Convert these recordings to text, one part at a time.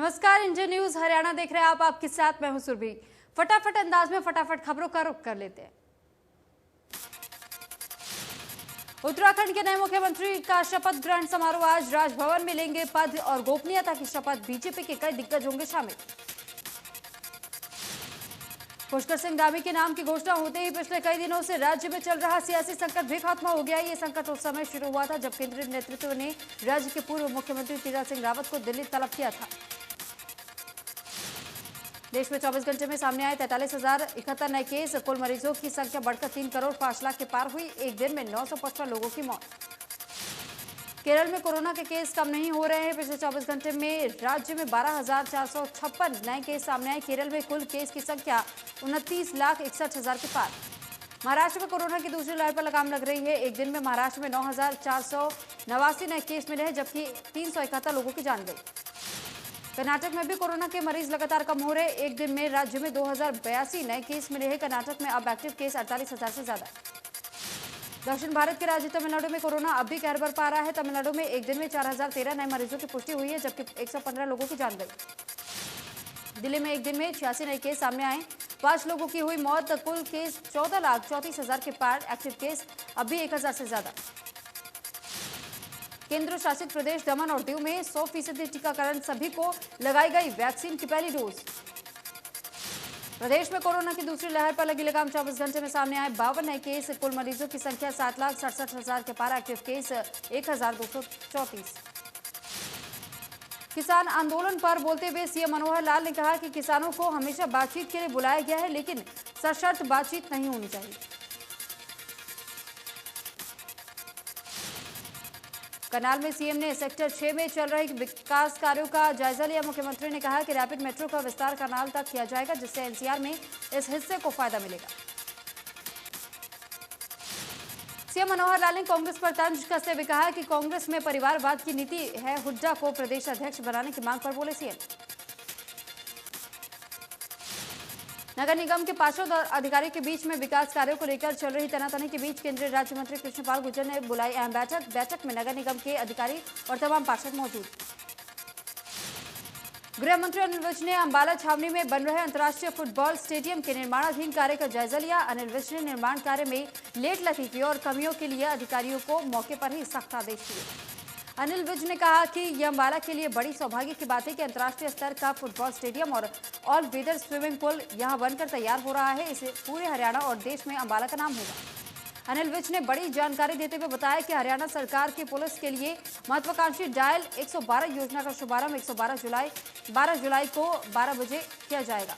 नमस्कार, India news Haryana देख रहे हैं आप। आपके साथ मैं हूं सुरभि। फटाफट अंदाज में फटाफट खबरों का रुख कर लेते हैं। उत्तराखंड के नए मुख्यमंत्री का शपथ ग्रहण समारोह आज राजभवन में लेंगे पद और गोपनीयता की शपथ। बीजेपी के कई दिग्गज होंगे शामिल। पुष्कर सिंह धामी के नाम की घोषणा होते ही पिछले कई दिनों से राज्य में चल रहा सियासी संकट भी खत्म हो गया। ये संकट उस समय शुरू हुआ था जब केंद्रीय नेतृत्व ने राज्य के पूर्व मुख्यमंत्री तीरथ सिंह रावत को दिल्ली तलब किया था। देश में 24 घंटे में सामने आए 43,071 नए केस। कुल मरीजों की संख्या बढ़कर 3 करोड़ 5 लाख के पार हुई। एक दिन में 955 लोगों की मौत। केरल में कोरोना के केस कम नहीं हो रहे हैं। पिछले 24 घंटे में राज्य में 12,456 नए केस सामने आए। केरल में कुल केस की संख्या 29,61,000 के पार। महाराष्ट्र में कोरोना की दूसरी लहर पर लगाम लग रही है। एक दिन में महाराष्ट्र में 9,489 नए केस मिले हैं, जबकि 371 लोगों की जान गई। कर्नाटक में भी कोरोना के मरीज लगातार कम हो रहे। एक दिन में राज्य में 2,082 नए केस मिले हैं। कर्नाटक में अब एक्टिव केस 48,000 से ज्यादा। दक्षिण भारत के राज्य तमिलनाडु में कोरोना अब भी कहर बरपा रहा है। तमिलनाडु में एक दिन में 4,013 नए मरीजों की पुष्टि हुई है, जबकि 115 लोगों की जान गई। दिल्ली में एक दिन में 86 नए केस सामने आए। 5 लोगों की हुई मौत। कुल केस 14,34,000 के पार। एक्टिव केस अब भी 1,000 से ज्यादा। केंद्र शासित प्रदेश दमन और दीव में 100% टीकाकरण। सभी को लगाई गई वैक्सीन की पहली डोज। प्रदेश में कोरोना की दूसरी लहर पर लगी लगाम। 24 घंटे में सामने आए 52 नए केस। कुल मरीजों की संख्या 7,67,000 के पार। Active case 1,234। किसान आंदोलन पर बोलते हुए सीएम मनोहर लाल ने कहा कि किसानों को हमेशा बातचीत के लिए बुलाया गया है, लेकिन सशर्त बातचीत नहीं होनी चाहिए। करनाल में सीएम ने सेक्टर 6 में चल रहे विकास कार्यों का जायजा लिया। मुख्यमंत्री ने कहा कि रैपिड मेट्रो का विस्तार करनाल तक किया जाएगा, जिससे एनसीआर में इस हिस्से को फायदा मिलेगा। सीएम मनोहर लाल ने कांग्रेस पर तंज कसते हुए कहा कि कांग्रेस में परिवारवाद की नीति है। हुड्डा को प्रदेश अध्यक्ष बनाने की मांग पर बोले सीएम। नगर निगम के पार्षद और अधिकारियों के बीच में विकास कार्यों को लेकर चल रही तनातनी के बीच केंद्रीय राज्य मंत्री कृष्णपाल गुर्जर ने बुलाई अहम बैठक में नगर निगम के अधिकारी और तमाम पार्षद मौजूद। गृह मंत्री अनिल विज ने अंबाला छावनी में बन रहे अंतर्राष्ट्रीय फुटबॉल स्टेडियम के निर्माणाधीन कार्य का जायजा लिया। अनिल विज ने निर्माण कार्य में लेट लतीफी और कमियों के लिए अधिकारियों को मौके पर ही सख्त आदेश दिए। अनिल विज ने कहा कि यह अंबाला के लिए बड़ी सौभाग्य की बात है कि अंतर्राष्ट्रीय स्तर का फुटबॉल स्टेडियम और ऑल वेदर स्विमिंग पूल यहां बनकर तैयार हो रहा है। इससे पूरे हरियाणा और देश में अंबाला का नाम होगा। अनिल विज ने बड़ी जानकारी देते हुए बताया कि हरियाणा सरकार की पुलिस के लिए महत्वाकांक्षी डायल 112 योजना का शुभारंभ 12 जुलाई को 12 बजे किया जाएगा।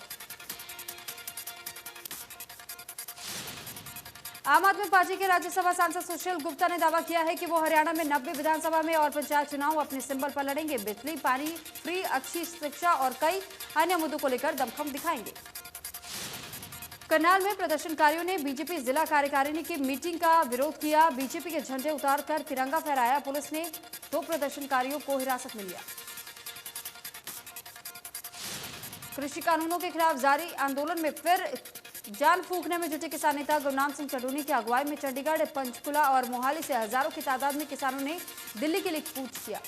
आम आदमी पार्टी के राज्यसभा सांसद सुशील गुप्ता ने दावा किया है कि वो हरियाणा में 90 विधानसभा में और पंचायत चुनाव अपने सिंबल पर लड़ेंगे। बिजली, पानी फ्री, अच्छी शिक्षा और कई अन्य मुद्दों को लेकर दमखम दिखाएंगे। करनाल में प्रदर्शनकारियों ने बीजेपी जिला कार्यकारिणी की मीटिंग का विरोध किया। बीजेपी के झंडे उतारकर तिरंगा फहराया। पुलिस ने 2 प्रदर्शनकारियों को हिरासत में लिया। कृषि कानूनों के खिलाफ जारी आंदोलन में फिर जान फूंकने में जुटे किसान नेता गुरनाम सिंह चढ़ूनी की अगुवाई में चंडीगढ़, पंचकुला और मोहाली से हजारों की तादाद में किसानों ने दिल्ली के लिए कूच किया।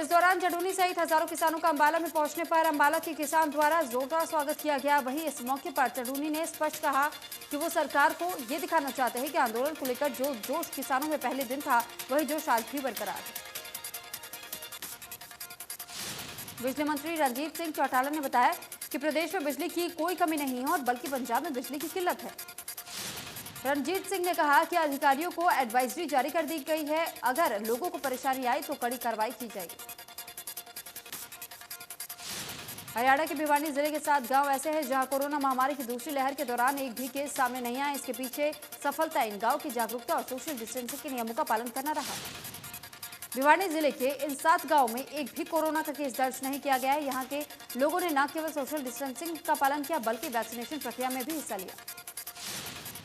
इस दौरान चढ़ूनी सहित हजारों किसानों का अंबाला में पहुंचने पर अंबाला के किसान द्वारा जोरदार स्वागत किया गया। वहीं इस मौके पर चढ़ूनी ने स्पष्ट कहा कि वो सरकार को ये दिखाना चाहते हैं कि आंदोलन को लेकर जो जोश किसानों में पहले दिन था, वही जोश आज भी बरकरार है। बिजली मंत्री रणजीत सिंह चौटाला ने बताया कि प्रदेश में बिजली की कोई कमी नहीं है और बल्कि पंजाब में बिजली की किल्लत है। रणजीत सिंह ने कहा कि अधिकारियों को एडवाइजरी जारी कर दी गई है। अगर लोगों को परेशानी आई तो कड़ी कार्रवाई की जाएगी। हरियाणा के भिवानी जिले के 7 गांव ऐसे हैं जहां कोरोना महामारी की दूसरी लहर के दौरान एक भी केस सामने नहीं आया। इसके पीछे सफलता इन गांव की जागरूकता और सोशल डिस्टेंसिंग के नियमों का पालन करना रहा। भिवानी जिले के इन 7 गांवों में एक भी कोरोना का केस दर्ज नहीं किया गया है। यहाँ के लोगों ने न केवल सोशल डिस्टेंसिंग का पालन किया, बल्कि वैक्सीनेशन प्रक्रिया में भी हिस्सा लिया।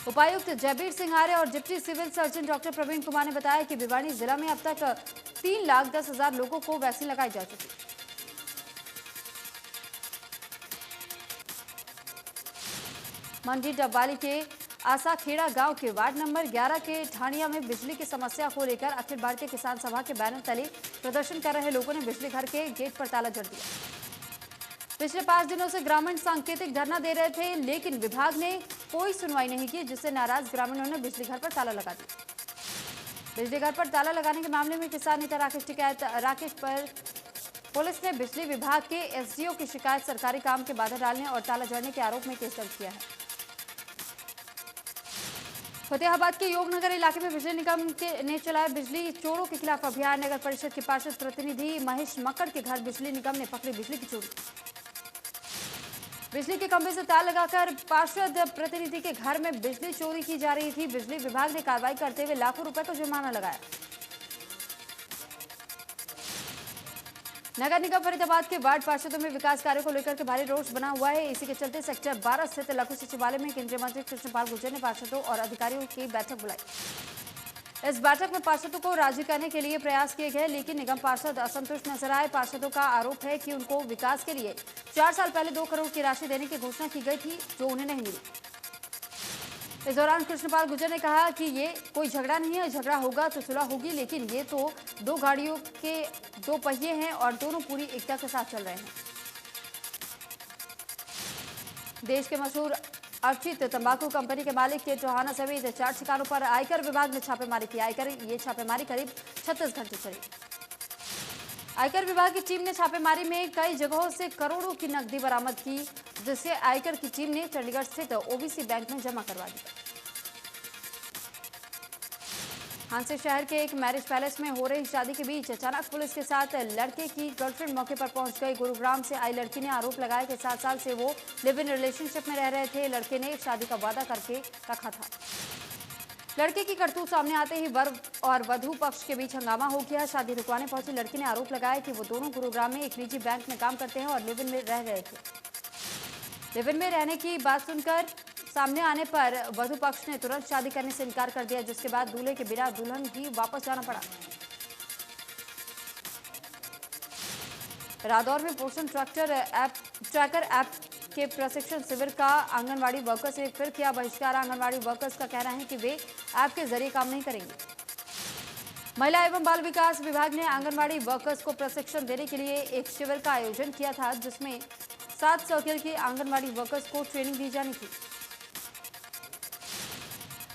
उपायुक्त जयबीर सिंह आर्य और deputy civil surgeon doctor Praveen Kumar ने बताया कि भिवानी जिला में अब तक 3,10,000 लोगों को वैक्सीन लगाई जा चुकी। मंडी डब्बाली के आसाखेड़ा गांव के वार्ड नंबर 11 के ठाणिया में बिजली की समस्या को लेकर अखिल भारतीय किसान सभा के बैनर तले प्रदर्शन कर रहे लोगों ने बिजली घर के गेट पर ताला जड़ दिया। पिछले 5 दिनों से ग्रामीण सांकेतिक धरना दे रहे थे, लेकिन विभाग ने कोई सुनवाई नहीं की, जिससे नाराज ग्रामीणों ने बिजली घर पर ताला लगा दिया। बिजली घर पर ताला लगाने के मामले में किसान नेता राकेश पर पुलिस ने बिजली विभाग के एसडीओ की शिकायत सरकारी काम के बाधा डालने और ताला जड़ने के आरोप में केस दर्ज किया है। फतेहाबाद के योगनगर इलाके में बिजली निगम ने चलाया बिजली चोरों के खिलाफ अभियान। नगर परिषद के पार्षद प्रतिनिधि महेश मक्कड़ के घर बिजली निगम ने पकड़ी बिजली की चोरी। बिजली के खंभे से तार लगाकर पार्षद प्रतिनिधि के घर में बिजली चोरी की जा रही थी। बिजली विभाग ने कार्रवाई करते हुए लाखों रुपए का जुर्माना लगाया। नगर निगम फरीदाबाद के वार्ड पार्षदों में विकास कार्यों को लेकर के भारी रोष बना हुआ है। इसी के चलते सेक्टर 12 स्थित लघु सचिवालय में केंद्रीय मंत्री कृष्णपाल गुर्जर ने पार्षदों और अधिकारियों की बैठक बुलाई। इस बैठक में पार्षदों को राजी करने के लिए प्रयास किए गए, लेकिन निगम पार्षद असंतुष्ट नजर आए। पार्षदों का आरोप है कि उनको विकास के लिए 4 साल पहले 2 करोड़ की राशि देने की घोषणा की गई थी, जो उन्हें नहीं मिली। इस दौरान कृष्णपाल गुर्जर ने कहा कि ये कोई झगड़ा नहीं है, झगड़ा होगा तो सुलह होगी, लेकिन ये तो 2 गाड़ियों के 2 पहिए हैं और दोनों पूरी एकता के साथ चल रहे हैं। देश के मशहूर अर्चित तंबाकू कंपनी के मालिक के टोहाना समेत 4 ठिकानों पर आयकर विभाग ने छापेमारी की। ये छापेमारी करीब 36 घंटे चली। आयकर विभाग की टीम ने छापेमारी में कई जगहों से करोड़ों की नकदी बरामद की, जिसे आयकर की टीम ने चंडीगढ़ स्थित ओबीसी बैंक में जमा करवा दी। हांसी शहर के एक मैरिज पैलेस में हो रही शादी के बीच अचानक पुलिस के साथ लड़के की गर्लफ्रेंड मौके पर पहुंच गई। गुरुग्राम से आई लड़की ने आरोप लगाया कि 7 साल से वो लिव इन रिलेशनशिप में रह रहे थे। लड़के ने शादी का वादा करके रखा था। लड़के की करतूत सामने आते ही वर और वधू पक्ष के बीच हंगामा हो गया। शादी रुकवाने पहुंची लड़की ने आरोप लगाया कि वो दोनों गुरुग्राम में एक निजी बैंक में काम करते हैं और लिव इन में रह रहे थे। लिव इन में रहने की बात सुनकर सामने आने पर वधू पक्ष ने तुरंत शादी करने से इनकार कर दिया, जिसके बाद दूल्हे के बिना दुल्हन ही वापस जाना पड़ा। रादौर में पोषण ट्रैकर ऐप के प्रशिक्षण शिविर का आंगनवाड़ी वर्कर्स ने फिर किया बहिष्कार। आंगनवाड़ी वर्कर्स का कहना है कि वे ऐप के जरिए काम नहीं करेंगे। महिला एवं बाल विकास विभाग ने आंगनवाड़ी वर्कर्स को प्रशिक्षण देने के लिए एक शिविर का आयोजन किया था, जिसमें 7 सर्किल के आंगनवाड़ी वर्कर्स को ट्रेनिंग दी जानी थी।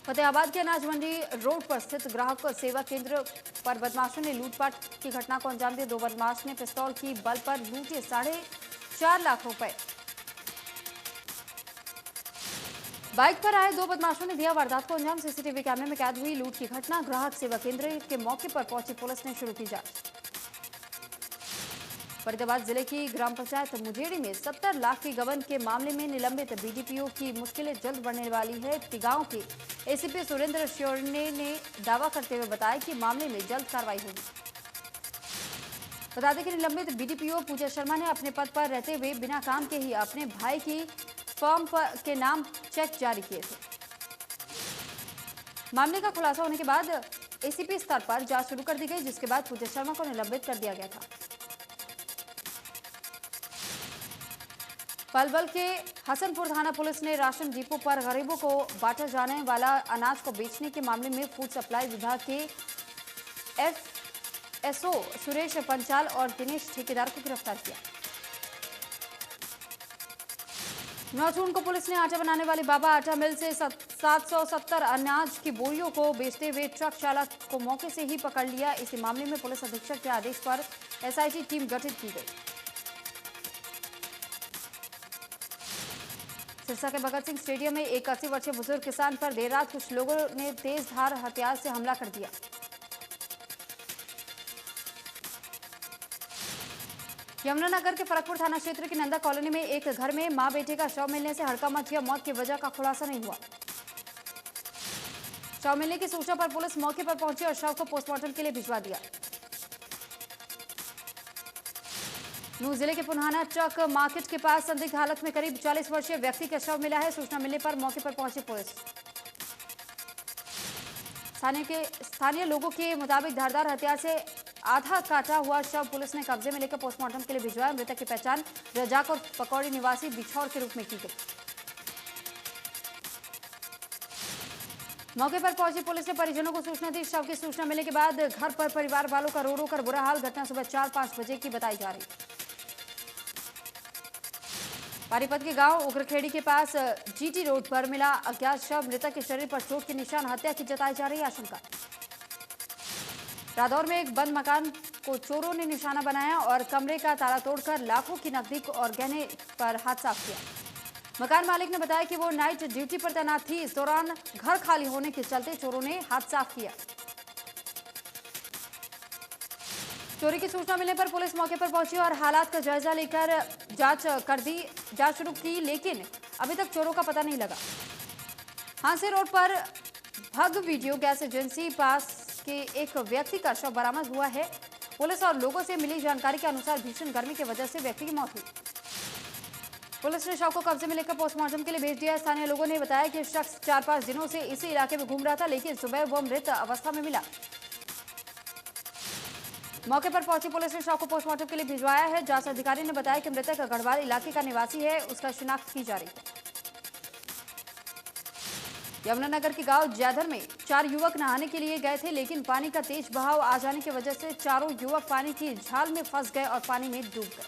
फतेहाबाद के अनाज मंडी रोड पर स्थित ग्राहक सेवा केंद्र पर बदमाशों ने लूटपाट की घटना को अंजाम दिया। 2 बदमाश ने पिस्तौल की बल पर लूटे 4.5 लाख रुपए। बाइक पर आए 2 बदमाशों ने दिया वारदात को अंजाम। सीसीटीवी कैमरे में कैद हुई लूट की घटना। ग्राहक सेवा केंद्र के मौके पर पहुंची पुलिस ने शुरू की जांच। फरीदाबाद जिले की ग्राम पंचायत मुजेड़ी में 70 लाख की गबन के मामले में निलंबित बीडीपीओ की मुश्किलें जल्द बढ़ने वाली है। तिगांव के एसीपी सुरेंद्र श्योरने ने दावा करते हुए बताया कि मामले में जल्द कार्रवाई होगी। बता दें कि निलंबित बीडीपीओ पूजा शर्मा ने अपने पद पर रहते हुए बिना काम के ही अपने भाई की फर्म के नाम चेक जारी किए थे। मामले का खुलासा होने के बाद एसीपी स्तर पर जांच शुरू कर दी गई, जिसके बाद पूजा शर्मा को निलंबित कर दिया गया था। पलवल के हसनपुर थाना पुलिस ने राशन डिपो पर गरीबों को बांटा जाने वाला अनाज को बेचने के मामले में फूड सप्लाई विभाग के एफएसओ सुरेश पंचाल और दिनेश ठेकेदार को गिरफ्तार किया। 9 जून को पुलिस ने आटा बनाने वाली बाबा आटा मिल से 770 अनाज की बोरियों को बेचते हुए ट्रक चालक को मौके से ही पकड़ लिया। इसी मामले में पुलिस अधीक्षक के आदेश पर एसआईटी टीम गठित की गई। सिरसा के भगत सिंह स्टेडियम में एक 80 वर्षीय बुजुर्ग किसान पर देर रात कुछ लोगों ने तेज धार हथियार से हमला कर दिया। यमुनानगर के फरकपुर थाना क्षेत्र की नंदा कॉलोनी में एक घर में मां बेटे का शव मिलने से हड़कंप मच गया। मौत की वजह का खुलासा नहीं हुआ। शव मिलने की सूचना पर पुलिस मौके पर पहुंची और शव को पोस्टमार्टम के लिए भिजवा दिया। नूंह जिले के पुन्हाना ट्रक मार्केट के पास संदिग्ध हालत में करीब 40 वर्षीय व्यक्ति का शव मिला है। सूचना मिलने पर मौके पर पहुंची पुलिस। स्थानीय लोगों के मुताबिक धारदार हथियार से आधा काटा हुआ शव पुलिस ने कब्जे में लेकर पोस्टमार्टम के लिए भिजवाया। मृतक की पहचान रजाक और पकौड़ी निवासी बिछौर के रूप में की गई। मौके पर पहुंची पुलिस ने परिजनों को सूचना दी। शव की सूचना मिलने के बाद घर पर परिवार वालों का रो रो कर बुरा हाल। घटना सुबह 4-5 बजे की बताई जा रही। पानीपत के गांव उग्रखेड़ी के पास जीटी रोड पर मिला अज्ञात शव। मृतक के शरीर पर चोट के निशान, हत्या की जताई जा रही आशंका। रादौर में एक बंद मकान को चोरों ने निशाना बनाया और कमरे का ताला तोड़कर लाखों की नकदी और गहने पर हाथ साफ किया। मकान मालिक ने बताया कि वो नाइट ड्यूटी पर तैनात थी। इस दौरान घर खाली होने के चलते चोरों ने हाथ साफ किया। चोरी की सूचना मिलने पर पुलिस मौके पर पहुंची और हालात का जायजा लेकर जांच शुरू की, लेकिन अभी तक चोरों का पता नहीं लगा। हांसी रोड पर भग वीडियो गैस एजेंसी पास के एक व्यक्ति का शव बरामद हुआ है। पुलिस और लोगों से मिली जानकारी के अनुसार भीषण गर्मी की वजह से व्यक्ति की मौत हुई। पुलिस ने शव को कब्जे में लेकर पोस्टमार्टम के लिए भेज दिया। स्थानीय लोगों ने बताया कि शख्स 4-5 दिनों से इसी इलाके में घूम रहा था, लेकिन सुबह वो मृत अवस्था में मिला। मौके पर पहुंची पुलिस ने शव को पोस्टमार्टम के लिए भिजवाया है। जांच अधिकारी ने बताया कि मृतक गढ़वाल इलाके का निवासी है, उसका शिनाख्त की जा रही है। यमुनानगर के गांव जैधर में 4 युवक नहाने के लिए गए थे, लेकिन पानी का तेज बहाव आ जाने की वजह से चारों युवक पानी की झाल में फंस गए और पानी में डूब गए।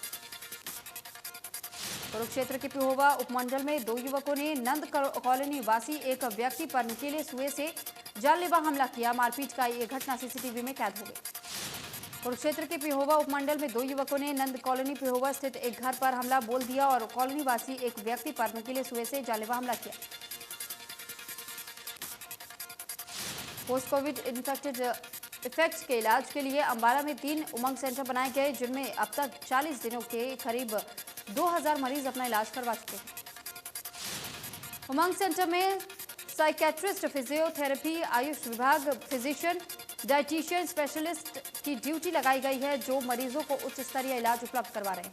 कुरुक्षेत्र के पिहोवा उपमंडल में 2 युवकों ने नंद कॉलोनी वासी एक व्यक्ति पर नुकीले सुए से जानलेवा हमला किया। मारपीट का ये घटना सीसीटीवी में कैद हो गई। कुरुक्षेत्र के पिहोवा उपमंडल में 2 युवकों ने नंद कॉलोनी पिहोवा स्थित एक घर पर हमला बोल दिया और कॉलोनी वासी एक व्यक्ति पर नुकीले सुए से जानलेवा हमला किया। पोस्ट कोविड इन्फेक्टेड इफेक्ट्स के इलाज के लिए अंबाला में 3 उमंग सेंटर बनाए गए, जिनमें अब तक 40 दिनों के करीब 2000 मरीज अपना इलाज करवा चुके हैं। उमंग सेंटर में साइकेट्रिस्ट, फिजियोथेरेपी, आयुष विभाग, फिजिशियन, डाइटिशियन स्पेशलिस्ट की ड्यूटी लगाई गई है, जो मरीजों को उच्च स्तरीय इलाज उपलब्ध करवा रहे हैं।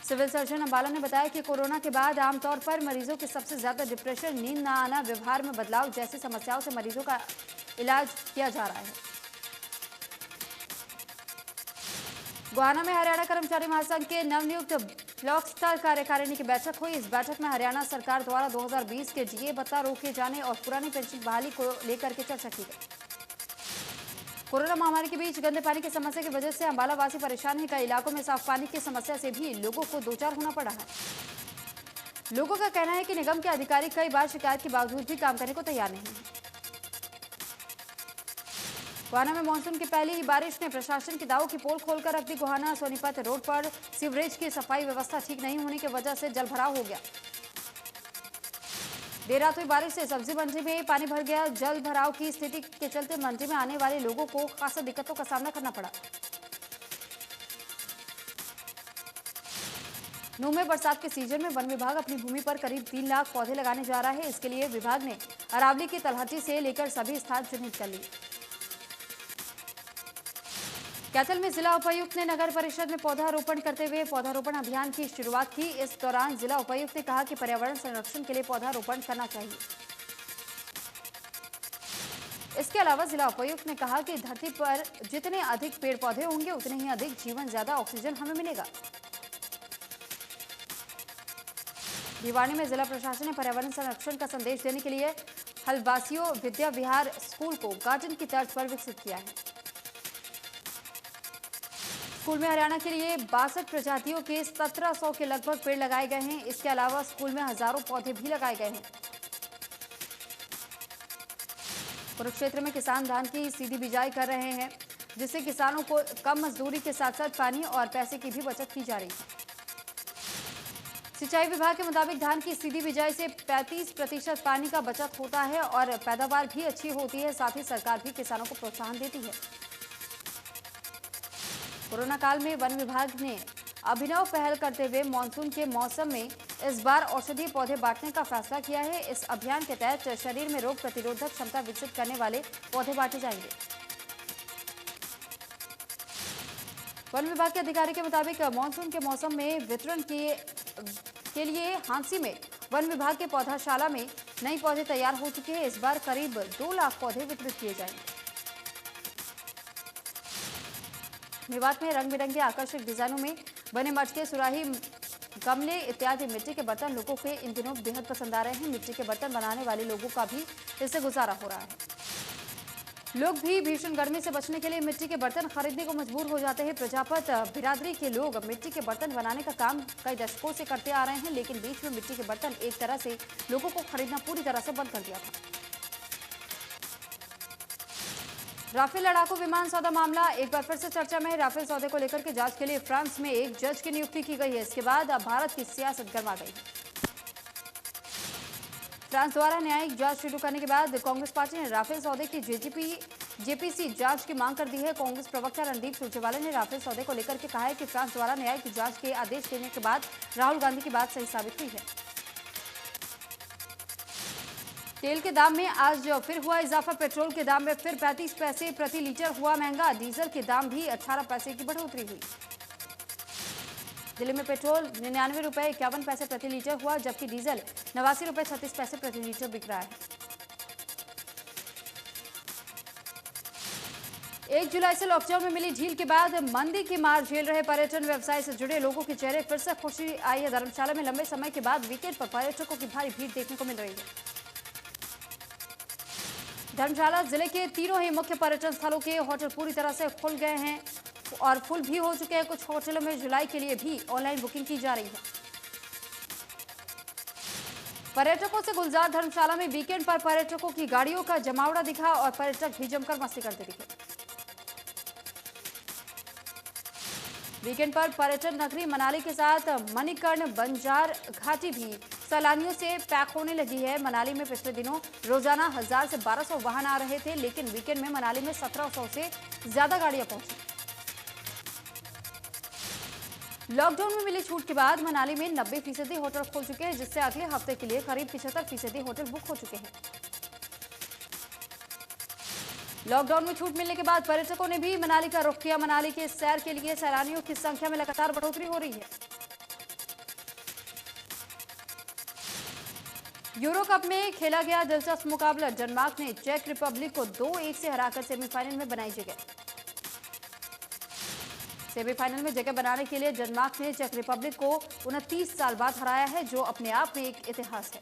सिविल सर्जन अंबाला ने बताया कि कोरोना के बाद आमतौर पर मरीजों की सबसे ज्यादा डिप्रेशन, नींद न आना, व्यवहार में बदलाव जैसी समस्याओं से मरीजों का इलाज किया जा रहा है। गोहाना में हरियाणा कर्मचारी महासंघ के नवनियुक्त ब्लॉक स्तर कार्यकारिणी की बैठक हुई। इस बैठक में हरियाणा सरकार द्वारा 2020 के डीए भत्ता रोके जाने और पुरानी पेंशन बहाली को लेकर के चर्चा की गई। कोरोना महामारी के बीच गंदे पानी की समस्या की वजह से अंबाला वासी परेशान है। कई इलाकों में साफ पानी की समस्या से भी लोगों को दो चार होना पड़ा है। लोगों का कहना है कि निगम के अधिकारी कई बार शिकायत के बावजूद भी काम करने को तैयार नहीं है। गोहाना में मानसून की पहली ही बारिश ने प्रशासन की दावों की पोल खोलकर रख दी। गोहाना सोनीपत रोड पर सीवरेज की सफाई व्यवस्था ठीक नहीं होने की वजह से जलभराव हो गया। देर रात हुई बारिश से सब्जी मंडी में पानी भर गया। जल भराव की स्थिति के चलते मंडी में आने वाले लोगों को खासा दिक्कतों का सामना करना पड़ा। नूह में बरसात के सीजन में वन विभाग अपनी भूमि पर करीब 3 लाख पौधे लगाने जा रहा है। इसके लिए विभाग ने अरावली की तलहटी से लेकर सभी स्थान चिन्हित कर लिए। कैथल में जिला उपायुक्त ने नगर परिषद में पौधारोपण करते हुए पौधारोपण अभियान की शुरुआत की। इस दौरान जिला उपायुक्त ने कहा कि पर्यावरण संरक्षण के लिए पौधारोपण करना चाहिए। इसके अलावा जिला उपायुक्त ने कहा कि धरती पर जितने अधिक पेड़ पौधे होंगे उतने ही अधिक जीवन, ज्यादा ऑक्सीजन हमें मिलेगा। भिवानी में जिला प्रशासन ने पर्यावरण संरक्षण का संदेश देने के लिए हलवासियों विद्या विहार स्कूल को गार्डन की तर्ज पर विकसित किया है। स्कूल में हरियाणा के लिए 62 प्रजातियों के 1700 के लगभग पेड़ लगाए गए हैं। इसके अलावा स्कूल में हजारों पौधे भी लगाए गए हैं। कुरुक्षेत्र में किसान धान की सीधी बिजाई कर रहे हैं, जिससे किसानों को कम मजदूरी के साथ साथ पानी और पैसे की भी बचत की जा रही है। सिंचाई विभाग के मुताबिक धान की सीधी बिजाई से 35% पानी का बचत होता है और पैदावार भी अच्छी होती है। साथ ही सरकार भी किसानों को प्रोत्साहन देती है। कोरोना काल में वन विभाग ने अभिनव पहल करते हुए मानसून के मौसम में इस बार औषधीय पौधे बांटने का फैसला किया है। इस अभियान के तहत शरीर में रोग प्रतिरोधक क्षमता विकसित करने वाले पौधे बांटे जाएंगे। वन विभाग के अधिकारी के मुताबिक मानसून के मौसम में वितरण के लिए हांसी में वन विभाग के पौधाशाला में नए पौधे तैयार हो चुके हैं। इस बार करीब 2 लाख पौधे वितरित किए जाएंगे। मेवात में रंग बिरंगे आकर्षक डिजाइनों में बने मटके, सुराही, गमले इत्यादि मिट्टी के बर्तन लोगों के इन दिनों बेहद पसंद आ रहे हैं। मिट्टी के बर्तन बनाने वाले लोगों का भी इससे गुजारा हो रहा है। लोग भी भीषण गर्मी से बचने के लिए मिट्टी के बर्तन खरीदने को मजबूर हो जाते हैं। प्रजापत बिरादरी के लोग मिट्टी के बर्तन बनाने का काम कई दशकों से करते आ रहे हैं, लेकिन बीच में मिट्टी के बर्तन एक तरह से लोगों को खरीदना पूरी तरह से बंद कर दिया था। राफेल लड़ाकू विमान सौदा मामला एक बार फिर से चर्चा में है। राफेल सौदे को लेकर के जांच के लिए फ्रांस में एक जज की नियुक्ति की गई है। इसके बाद अब भारत की सियासत गर्मा गई है। फ्रांस द्वारा न्यायिक जांच शुरू करने के बाद कांग्रेस पार्टी ने राफेल सौदे की जेपीसी जांच की मांग कर दी है। कांग्रेस प्रवक्ता रणदीप सुरजेवाला ने राफेल सौदे को लेकर के कहा है कि फ्रांस द्वारा न्यायिक जांच के आदेश देने के बाद राहुल गांधी की बात सही साबित हुई है। तेल के दाम में आज फिर हुआ इजाफा। पेट्रोल के दाम में फिर 35 पैसे प्रति लीटर हुआ महंगा। डीजल के दाम भी 18 पैसे की बढ़ोतरी हुई। दिल्ली में पेट्रोल 99 रुपए 51 पैसे प्रति लीटर हुआ, जबकि डीजल 89 रुपए 36 पैसे प्रति लीटर बिक रहा है। 1 जुलाई से लॉकडाउन में मिली ढील के बाद मंदी की मार झेल रहे पर्यटन व्यवसाय से जुड़े लोगों के चेहरे फिर से खुशी आई है। धर्मशाला में लंबे समय के बाद वीकेंड पर पर्यटकों की भारी भीड़ देखने को मिल रही है। धर्मशाला जिले के तीनों ही मुख्य पर्यटन स्थलों के होटल पूरी तरह से खुल गए हैं और फुल भी हो चुके हैं। कुछ होटलों में जुलाई के लिए भी ऑनलाइन बुकिंग की जा रही है। पर्यटकों से गुलजार धर्मशाला में वीकेंड पर पर्यटकों की गाड़ियों का जमावड़ा दिखा और पर्यटक भी जमकर मस्ती करते दिखे। वीकेंड पर पर्यटन नगरी मनाली के साथ मणिकर्ण बंजार घाटी भी सैलानियों से पैक होने लगी है। मनाली में पिछले दिनों रोजाना 1000 से 1200 वाहन आ रहे थे, लेकिन वीकेंड में मनाली में 1700 से ज्यादा गाड़ियां पहुंची। लॉकडाउन में मिली छूट के बाद मनाली में 90% होटल खुल चुके हैं, जिससे अगले हफ्ते के लिए करीब 75% होटल बुक हो चुके हैं। लॉकडाउन में छूट मिलने के बाद पर्यटकों ने भी मनाली का रुख किया। मनाली के सैर के लिए सैलानियों की संख्या में लगातार बढ़ोतरी हो रही है। यूरो कप में खेला गया दिलचस्प मुकाबला। डेनमार्क ने चेक रिपब्लिक को 2-1 से हराकर सेमीफाइनल में बनाई जगह। सेमीफाइनल में जगह बनाने के लिए डेनमार्क ने चेक रिपब्लिक को 29 साल बाद हराया है, जो अपने आप में एक इतिहास है।